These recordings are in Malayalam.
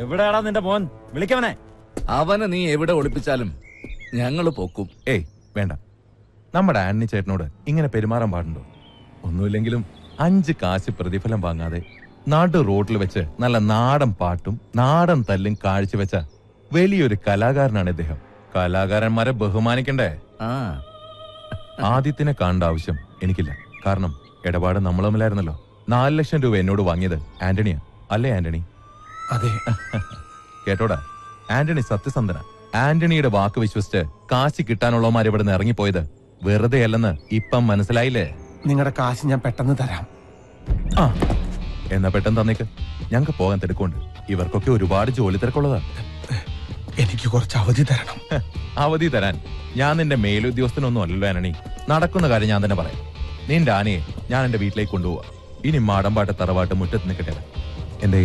എവിടെയാടാ നിന്റെ മോൻ? വിളിക്കവനെ. അവനെ നീ എവിടെ ഒളിപ്പിച്ചാലും ഞങ്ങള് പൊക്കും. ഏയ് വേണ്ട, നമ്മുടെ ആന്റണി ചേട്ടനോട് ഇങ്ങനെ പെരുമാറാൻ പാടുണ്ടോ? ഒന്നുമില്ലെങ്കിലും 5 കാശ് പ്രതിഫലം വാങ്ങാതെ നാട്ടു റോഡിൽ വെച്ച് നല്ല നാടൻ പാട്ടും നാടൻ തല്ലും കാഴ്ചവെച്ച വലിയൊരു കലാകാരനാണ് ഇദ്ദേഹം. കലാകാരന്മാരെ ബഹുമാനിക്കണ്ടേ? ആദിത്യനെ കാണേണ്ട ആവശ്യം എനിക്കില്ല. കാരണം ഇടപാട് നമ്മൾ തമ്മിലായിരുന്നല്ലോ. 4 ലക്ഷം രൂപ എന്നോട് വാങ്ങിയത് ആന്റണിയാ, അല്ലേ ആന്റണി? അതെ. കേട്ടോടാ, ആന്റണി സത്യസന്ധന. ആന്റണിയുടെ വാക്ക് വിശ്വസിച്ച് കാശ് കിട്ടാനുള്ളവന്മാർ ഇവിടെ നിന്ന് ഇറങ്ങിപ്പോയത് വെറുതെ അല്ലെന്ന് ഇപ്പം മനസ്സിലായില്ലേ? നിങ്ങളുടെ കാശ് ഞാൻ പെട്ടെന്ന് തരാം. ആ എന്നാ പെട്ടെന്ന് തന്നേക്ക്, ഞങ്ങക്ക് പോകാൻ തിരക്കുണ്ട്. ഇവർക്കൊക്കെ ഒരുപാട് ജോലി തിരക്കുള്ളതാ. എനിക്ക് കുറച്ച് അവധി തരണം. അവധി തരാൻ ഞാൻ നിന്റെ മേലുദ്യോഗസ്ഥനൊന്നും അല്ലല്ലോ ആന്റണി. നടക്കുന്ന കാര്യം ഞാൻ തന്നെ പറയാം. നിന്റെ ആനയെ ഞാൻ എന്റെ വീട്ടിലേക്ക് കൊണ്ടുപോവാ. ഇനി മാടമ്പാട്ട് തറവാട്ട് മുറ്റത്ത് നിൽക്കട്ടെ. എന്റെ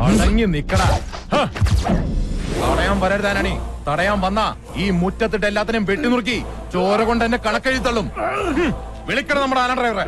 അടങ്ങി നിക്കടാ. തടയാൻ വരരുത് ആന്റണി. തടയാൻ വന്നാ ഈ മുറ്റത്തിട്ട് എല്ലാത്തിനും വെട്ടിനുറുക്കി ചോര കൊണ്ട് എന്നെ കണക്കെഴുത്തള്ളും. വിളിക്കണം നമ്മുടെ ആന ഡ്രൈവറെ.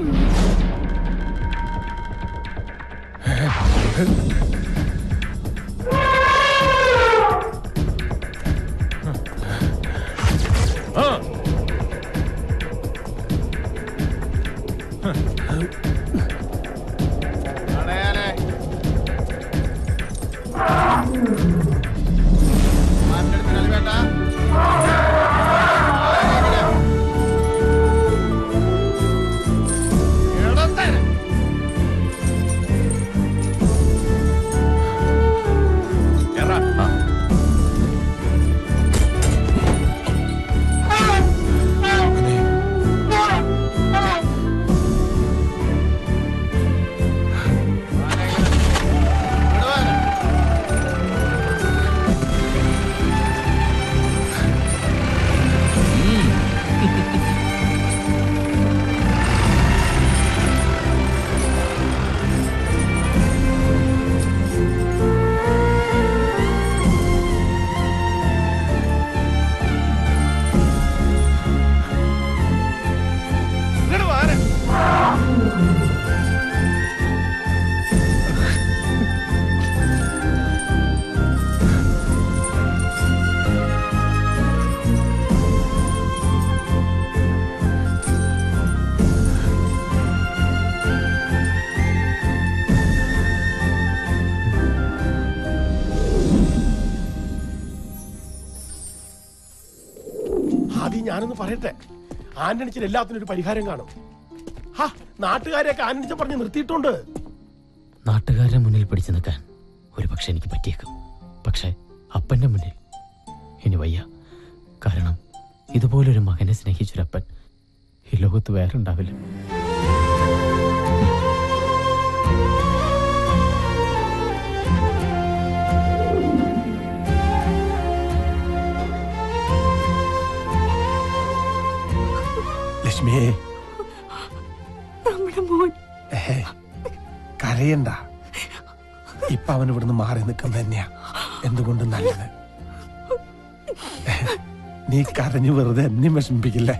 ഞാനൊന്ന് പറയട്ടെ, ആന്റണിച്ചൻ എല്ലാത്തിനും ഒരു പരിഹാരം കാണും. നാട്ടുകാരെയൊക്കെ ആന്റണിച്ചൻ പറഞ്ഞ് നിർത്തിയിട്ടുണ്ട്. നാട്ടുകാരുടെ മുന്നിൽ പിടിച്ചു നിൽക്കാൻ ഒരു പക്ഷെ എനിക്ക് പറ്റിയേക്കും. പക്ഷെ അപ്പന്റെ മുന്നിൽ ഇനി വയ്യ. കാരണം ഇതുപോലൊരു മകനെ സ്നേഹിച്ചൊരപ്പൻ ഈ ലോകത്ത് വേറെ ഉണ്ടാവില്ല. ലക്ഷ്മിയെ, കരയണ്ട. ഇപ്പൊ അവൻ ഇവിടുന്ന് മാറി നിൽക്കുന്ന തന്നെയാ എന്തുകൊണ്ടും നല്ലത്. നീ കരഞ്ഞു വെറുതെ എന്നെ വിഷമിപ്പിക്കില്ലേ?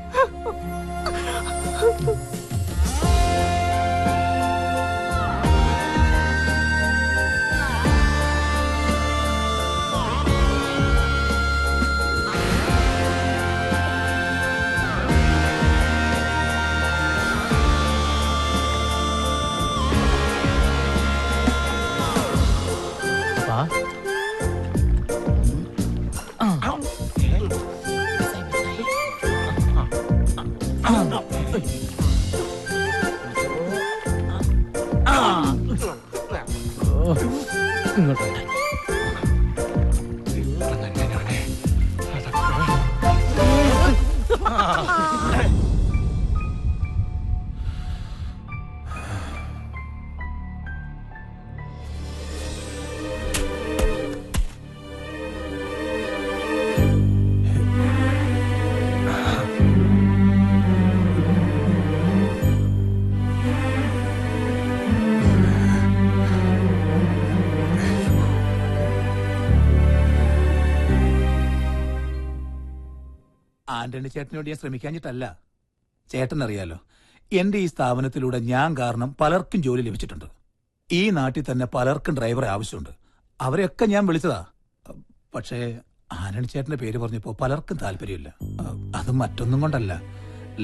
ആന്റണി ചേട്ടനോട് ഞാൻ ശ്രമിക്കാഞ്ഞിട്ടല്ല. ചേട്ടനറിയാലോ, എന്റെ ഈ സ്ഥാപനത്തിലൂടെ ഞാൻ കാരണം പലർക്കും ജോലി ലഭിച്ചിട്ടുണ്ട്. ഈ നാട്ടിൽ തന്നെ പലർക്കും ഡ്രൈവറെ ആവശ്യമുണ്ട്. അവരെയൊക്കെ ഞാൻ വിളിച്ചതാ. പക്ഷേ ആനണി ചേട്ടന്റെ പേര് പറഞ്ഞപ്പോ പലർക്കും താല്പര്യമില്ല. അത് മറ്റൊന്നും കൊണ്ടല്ല,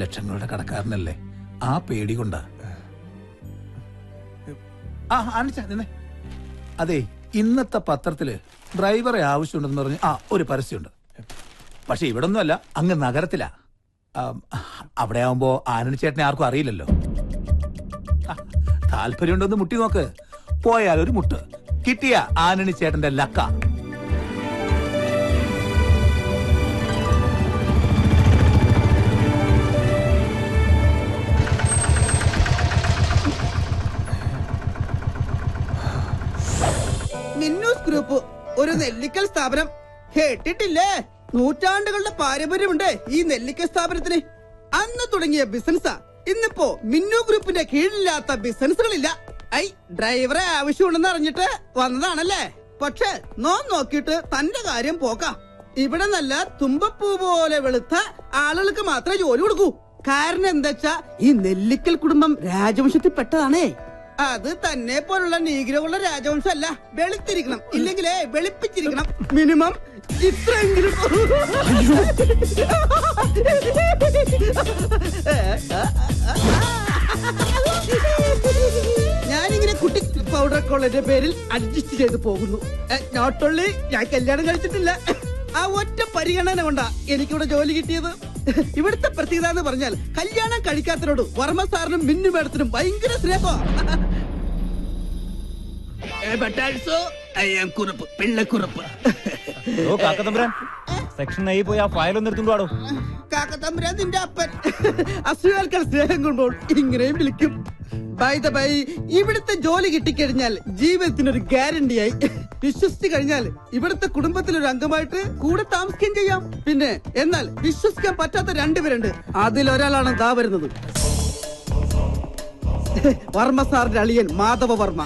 ലക്ഷങ്ങളുടെ കടക്കാരനല്ലേ, ആ പേടി കൊണ്ടാ. നിന്നെ അതെ, ഇന്നത്തെ പത്രത്തില് ഡ്രൈവറെ ആവശ്യമുണ്ടെന്ന് പറഞ്ഞ് ഒരു പരസ്യമുണ്ട്. പക്ഷെ ഇവിടെ ഒന്നുമല്ല, അങ്ങ് നഗരത്തിലാ. അവിടെ ആവുമ്പോ ആനണി ചേട്ടനെ ആർക്കും അറിയില്ലല്ലോ. താല്പര്യമുണ്ടോന്ന് മുട്ടി നോക്ക്. പോയാൽ ഒരു മുട്ട് കിട്ടിയ ആനണി ചേട്ടന്റെ ലക്ക. മിന്നൂസ് ഗ്രൂപ്പ് ഒരു നെല്ലിക്കൽ സ്ഥാപനം കേട്ടിട്ടില്ലേ? നൂറ്റാണ്ടുകളുടെ പാരമ്പര്യമുണ്ട് ഈ നെല്ലിക്കൽ സ്ഥാപനത്തിന്. അന്ന് തുടങ്ങിയ ബിസിനസ്സാ. ഇന്നിപ്പോ മിന്നു ഗ്രൂപ്പിന്റെ കീഴിലില്ലാത്ത ബിസിനസ്സുകളില്ല. ഡ്രൈവറെ ആവശ്യമുണ്ടെന്ന് അറിഞ്ഞിട്ട് വന്നതാണല്ലേ? പക്ഷെ നോക്കിയിട്ട് തന്റെ കാര്യം പോക്കാം. ഇവിടെ നല്ല തുമ്പപ്പൂ പോലെ വെളുത്ത ആളുകൾക്ക് മാത്രമേ ജോലി കൊടുക്കൂ. കാരണം എന്താ, ഈ നെല്ലിക്കൽ കുടുംബം രാജവംശത്തിൽ പെട്ടതാണേ. അത് തന്നെ പോലുള്ള നീഗ്രകളുടെ രാജവംശം അല്ല. വെളുത്തിരിക്കണം, ഇല്ലെങ്കിലേ വെളുപ്പിച്ചിരിക്കണം. മിനിമം ഇത്രയെങ്കിലും. ഞാനിങ്ങനെ കുട്ടി പൗഡർ കോളേജിന്റെ പേരിൽ അഡ്ജസ്റ്റ് ചെയ്ത് പോകുന്നു. നോട്ട് ഓൺലി ഞാൻ കല്യാണം കഴിച്ചിട്ടില്ല, ആ ഒറ്റ പരിഗണന കൊണ്ടാ എനിക്കിവിടെ ജോലി കിട്ടിയത്. ഇവിടുത്തെ പ്രത്യേകത എന്ന് പറഞ്ഞാൽ കല്യാണം കഴിക്കാത്തവരോട് വർമ്മ സാറിനും മിന്നു മേഡത്തിനും ഭയങ്കര സ്നേഹമാണ്. സെക്ഷൻ ആയി പോയി ആ ഫയൽ ഒന്ന് എടുത്തുകൊണ്ടോ. കാക്കത്തമ്പുരാൻ നിന്റെ അപ്പൻ അസുഖാൽക്കാർ സ്നേഹം കൊണ്ടോൾ ഇങ്ങനെയും വിളിക്കും. ബൈ ദ ബൈ, ഇവിടുത്തെ ജോലി കിട്ടിക്കഴിഞ്ഞാൽ ജീവിതത്തിനൊരു ഗ്യാരണ്ടിയായി. വിശ്വസിച്ചു കഴിഞ്ഞാൽ ഇവിടുത്തെ കുടുംബത്തിലൊരു അംഗമായിട്ട് കൂടെ താമസിക്കുകയും ചെയ്യാം. പിന്നെ എന്നാൽ വിശ്വസിക്കാൻ പറ്റാത്ത രണ്ടുപേരുണ്ട്. അതിലൊരാളാണ് ദാ വരുന്നത്, വർമ്മ സാറിന്റെ അളിയൻ Madhava Varma.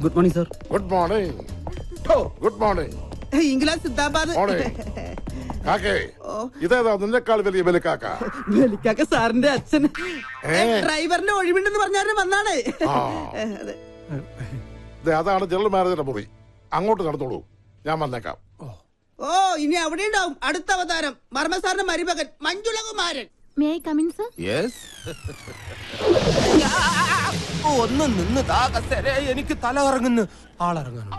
Good morning sir. Good morning. Good morning. England സിദ്ധാബാദ്. ഇതേതാ നിന്നെക്കാൾ വലിയ ബലിക്കാക്ക? ബലിക്കാക്ക സാറിന്റെ അച്ഛൻ. ഡ്രൈവറിന്റെ ഒഴിവുണ്ടെന്ന് പറഞ്ഞാലും വന്നാണ്. അതാണ് ജനറൽ മാനേജറുടെ മുറി. അങ്ങോട്ട് നടന്നോളൂ, ഞാൻ വന്നേക്കാം. ഓ, ഇനി അവിടെ ഉണ്ടാവും അടുത്ത അവതാരം. വർമ്മ സാറിന്റെ മരുമകൻ മഞ്ജുളകുമാരൻ. ഒന്ന് നിന്ന് എനിക്ക് തല കറങ്ങുന്നു. ആളിറങ്ങുന്നു.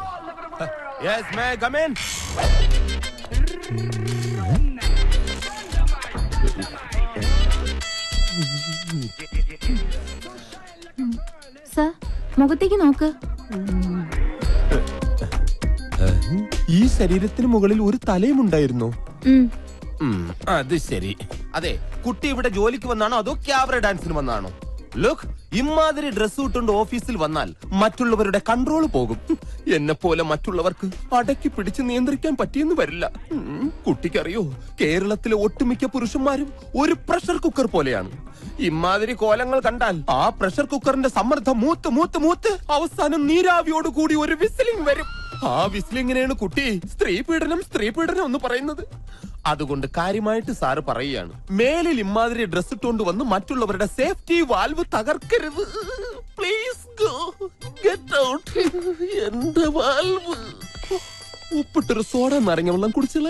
സർ, മുഖത്തേക്ക് നോക്ക്. ഈ ശരീരത്തിന് മുകളിൽ ഒരു തലയും ഉണ്ടായിരുന്നു. അത് ശരി. അതെ, കുട്ടി ഇവിടെ ജോലിക്ക് വന്നാണോ അതോ ക്യാബറ ഡാൻസിന് വന്നാണോ? ലുക്ക്, ഇമാതിരി ഡ്രസ് ഇട്ടുകൊണ്ട് ഓഫീസിൽ വന്നാൽ മറ്റുള്ളവരുടെ കൺട്രോൾ പോകും. എന്നെ പോലെ മറ്റുള്ളവർക്ക് അടക്കി പിടിച്ച് നിയന്ത്രിക്കാൻ പറ്റിയെന്ന് വരില്ല. കുട്ടിക്കറിയോ, കേരളത്തിലെ ഒട്ടുമിക്ക പുരുഷന്മാരും ഒരു പ്രഷർ കുക്കർ പോലെയാണ്. ഇമാതിരി കോലങ്ങൾ കണ്ടാൽ ആ പ്രഷർ കുക്കറിന്റെ സമ്മർദ്ദം മൂത്ത് മൂത്ത് മൂത്ത് അവസാനം നീരാവിയോട് കൂടി ഒരു വിസിലിംഗ് വരും. ആ വിസിലിങ്ങിനെയാണ് കുട്ടി സ്ത്രീ പീഡനം എന്ന് പറയുന്നത്. അതുകൊണ്ട് കാര്യമായിട്ട് സാറ് പറയുകയാണ്, മേലിൽ ഇമാതിരി ഡ്രസ് ഇട്ടുകൊണ്ട് വന്ന് മറ്റുള്ളവരുടെ സേഫ്റ്റി വാൽവ് തകർക്കരുത്. Please go get out. എന്റെ വാൽവ് ഉപ്പിട്ടൊരു സോഡ നാരങ്ങ വെള്ളം കുടിച്ചില്ല.